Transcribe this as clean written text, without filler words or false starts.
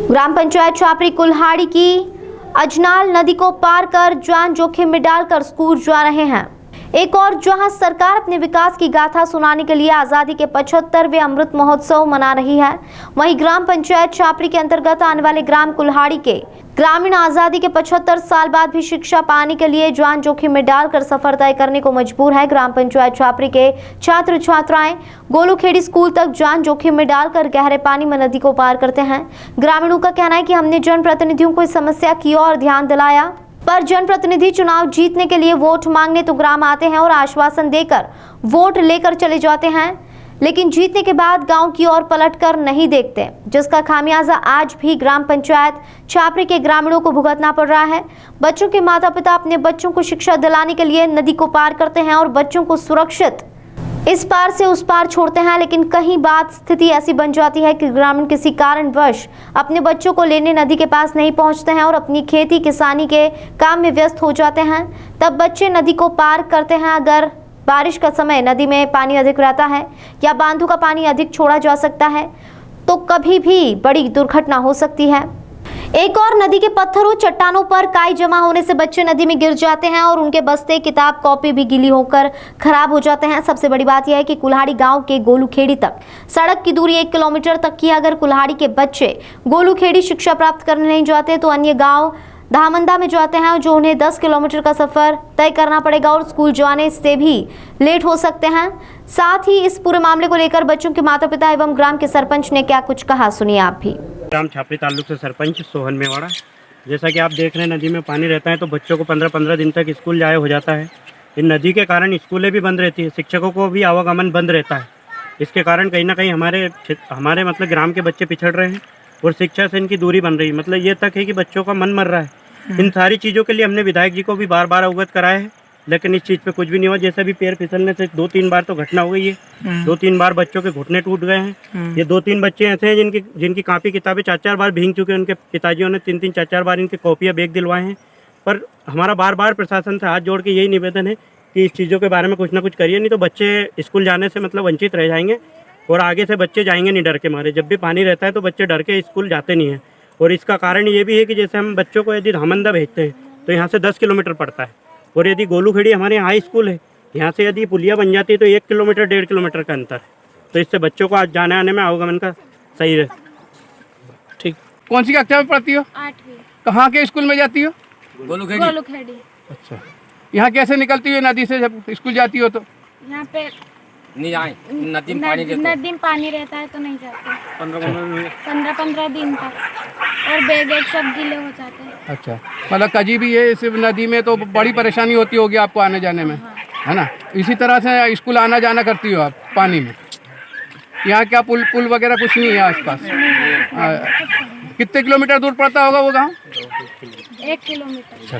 ग्राम पंचायत छापरी कुल्हाड़ी की अजनाल नदी को पार कर जान जोखिम में डालकर स्कूल जा रहे हैं। एक और जहां सरकार अपने विकास की गाथा सुनाने के लिए आजादी के 75वें अमृत महोत्सव मना रही है, वहीं ग्राम पंचायत छापरी के अंतर्गत आने वाले ग्राम कुल्हाड़ी के ग्रामीण आजादी के 75 साल बाद भी शिक्षा पाने के लिए जान जोखिम में डालकर सफर तय करने को मजबूर है। ग्राम पंचायत छापरी के छात्र छात्राएं गोलूखेड़ी स्कूल तक जान जोखिम में डालकर गहरे पानी में नदी को पार करते हैं। ग्रामीणों का कहना है कि हमने जनप्रतिनिधियों को इस समस्या की ओर ध्यान दिलाया, पर जनप्रतिनिधि चुनाव जीतने के लिए वोट मांगने तो ग्राम आते हैं और आश्वासन देकर वोट लेकर चले जाते हैं, लेकिन जीतने के बाद गांव की ओर पलटकर नहीं देखते, जिसका खामियाजा आज भी ग्राम पंचायत छापरी के ग्रामीणों को भुगतना पड़ रहा है। बच्चों के माता पिता अपने बच्चों को शिक्षा दिलाने के लिए नदी को पार करते हैं और बच्चों को सुरक्षित इस पार से उस पार छोड़ते हैं, लेकिन कहीं बात स्थिति ऐसी बन जाती है कि ग्रामीण किसी कारणवश अपने बच्चों को लेने नदी के पास नहीं पहुंचते हैं और अपनी खेती किसानी के काम में व्यस्त हो जाते हैं। तब बच्चे नदी को पार करते हैं। अगर बारिश का समय नदी में पानी अधिक रहता है या बांधों का पानी अधिक छोड़ा जा सकता है तो कभी भी बड़ी दुर्घटना हो सकती है। एक और नदी के पत्थरों चट्टानों पर काई जमा होने से बच्चे नदी में गिर जाते हैं और उनके बस्ते किताब कॉपी भी गीली होकर खराब हो जाते हैं। सबसे बड़ी बात यह है कि कुल्हाड़ी गांव के गोलूखेड़ी तक सड़क की दूरी 1 किलोमीटर तक की। अगर कुल्हाड़ी के बच्चे गोलूखेड़ी शिक्षा प्राप्त करने नहीं जाते तो अन्य गाँव धामंदा में जाते हैं, जो उन्हें 10 किलोमीटर का सफर तय करना पड़ेगा और स्कूल जाने से भी लेट हो सकते हैं। साथ ही इस पूरे मामले को लेकर बच्चों के माता पिता एवं ग्राम के सरपंच ने क्या कुछ कहा, सुनिए आप भी। ग्राम छापरी ताल्लुक से सरपंच सोहन मेवाड़ा। जैसा कि आप देख रहे हैं, नदी में पानी रहता है तो बच्चों को 15-15 दिन तक स्कूल जाए हो जाता है। इन नदी के कारण स्कूलें भी बंद रहती है, शिक्षकों को भी आवागमन बंद रहता है। इसके कारण कहीं ना कहीं हमारे मतलब ग्राम के बच्चे पिछड़ रहे हैं और शिक्षा से इनकी दूरी बन रही है। मतलब ये तक है कि बच्चों का मन मर रहा है। इन सारी चीज़ों के लिए हमने विधायक जी को भी बार बार अवगत कराया है, लेकिन इस चीज़ पे कुछ भी नहीं हुआ। जैसे भी पैर फिसलने से 2-3 बार तो घटना हो गई है, 2-3 बार बच्चों के घुटने टूट गए हैं। ये 2-3 बच्चे ऐसे हैं जिनकी कापी किताबें 4-4 बार भीग चुके हैं। उनके पिताजियों ने 3-3 4-4 बार इनके कॉपियाँ बैग दिलवाए हैं। पर हमारा बार बार प्रशासन से हाथ जोड़ के यही निवेदन है कि इस चीज़ों के बारे में कुछ ना कुछ करिए, नहीं तो बच्चे स्कूल जाने से मतलब वंचित रह जाएंगे और आगे से बच्चे जाएंगे नहीं डर के मारे। जब भी पानी रहता है तो बच्चे डर के स्कूल जाते नहीं हैं। और इसका कारण ये भी है कि जैसे हम बच्चों को यदि धामंदा भेजते हैं तो यहाँ से 10 किलोमीटर पड़ता है, और यदि गोलूखेड़ी हमारे यहाँ हाई स्कूल है, यहाँ से यदि पुलिया बन जाती है तो 1 किलोमीटर 1.5 किलोमीटर का अंतर है। तो इससे बच्चों को आज जाने आने में आवागमन का सही है। ठीक। कौन सी कक्षा में पढ़ती हो? 8वीं। कहाँ के स्कूल में जाती हो? गोलूखेड़ी। अच्छा, यहाँ कैसे निकलती हो नदी से जब स्कूल जाती हो? तो यहाँ पे नहीं आए, नदी में पानी रहता है तो नहीं जाते 15-15 दिन तक, और बैग सब गीले हो जाते हैं। अच्छा, मतलब कजी भी है इस नदी में तो बड़ी परेशानी होती होगी आपको आने जाने में, है ना? इसी तरह से स्कूल आना जाना करती हो आप पानी में? यहाँ क्या पुल वगैरह कुछ नहीं है आसपास? कितने किलोमीटर दूर पड़ता होगा वो गाँव? 1 किलोमीटर।